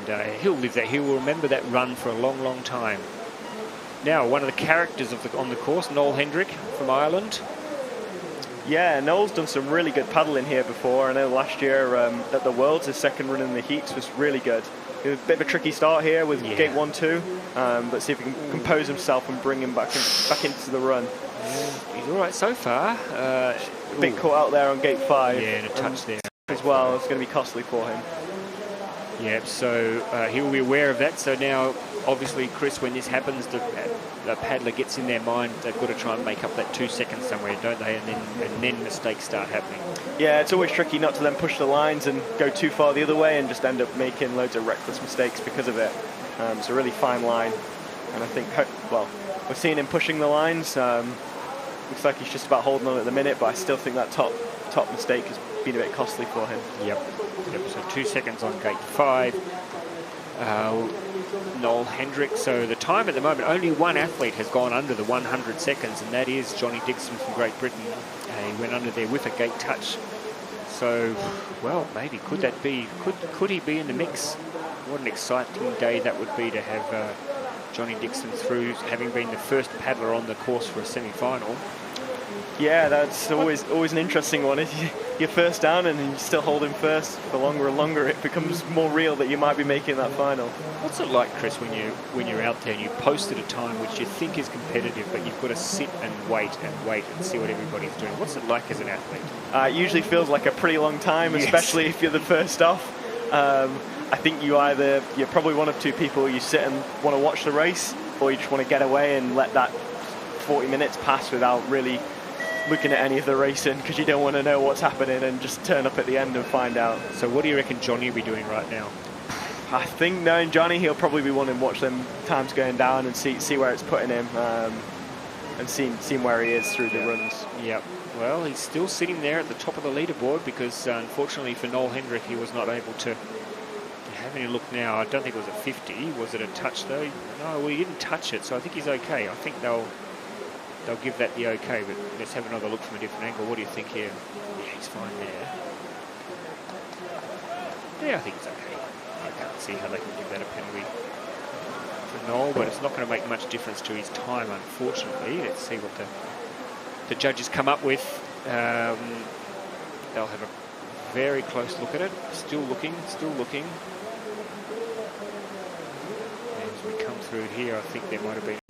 and he'll live that. He will remember that run for a long, long time. Now, one of the characters on the course, Noel Hendrick from Ireland. Yeah, Noel's done some really good paddling here before. I know last year at the Worlds, his second run in the heats was really good. It was a bit of a tricky start here with gate 1-2, but see if he can compose himself and bring him back into the run. Yeah, he's all right so far. Bit caught out there on gate 5. Yeah, and a touch there as well. It's going to be costly for him. Yeah, so he will be aware of that. So now, obviously, Chris, when this happens, the paddler gets in their mind they've got to try and make up that 2 seconds somewhere, don't they? And then mistakes start happening. Yeah, it's always tricky not to then push the lines and go too far the other way and just end up making loads of reckless mistakes because of it. It's a really fine line, and I think, well, we're seeing him pushing the lines. Looks like he's just about holding on at the minute, but I still think that top mistake has been a bit costly for him. Yep. So 2 seconds on gate 5. Noel Hendrick. So the time at the moment, only one athlete has gone under the 100 seconds, and that is Johnny Dixon from Great Britain. He went under there with a gate touch. So, well, maybe could that be? Could he be in the mix? What an exciting day that would be to have Johnny Dixon through, having been the first paddler on the course for a semi-final. Yeah, that's always an interesting one. If you're first down and you still hold him first for longer and longer, it becomes more real that you might be making that final. What's it like, Chris, when you're out there and you posted a time which you think is competitive, but you've got to sit and wait and see what everybody's doing? What's it like as an athlete? It usually feels like a pretty long time, especially if you're the first off. I think you're probably one of two people. You sit and want to watch the race, or you just want to get away and let that 40 minutes pass without really looking at any of the racing, because you don't want to know what's happening and just turn up at the end and find out. So what do you reckon Johnny will be doing right now? I think, knowing Johnny, he'll probably be wanting to watch them times going down and see where it's putting him, and seeing where he is through the runs. Yep. Well, he's still sitting there at the top of the leaderboard because, unfortunately for Noel Hendrick, he was not able to have any look now. I don't think it was a 50. Was it a touch, though? No, well, he didn't touch it, so I think he's okay. I think they'll give that the okay, but let's have another look from a different angle. What do you think here? Yeah, he's fine there. Yeah, I think it's okay. I can't see how they can give that a penalty for Noel, but it's not going to make much difference to his time, unfortunately. Let's see what the judges come up with. They'll have a very close look at it. Still looking. As we come through here, I think there might have been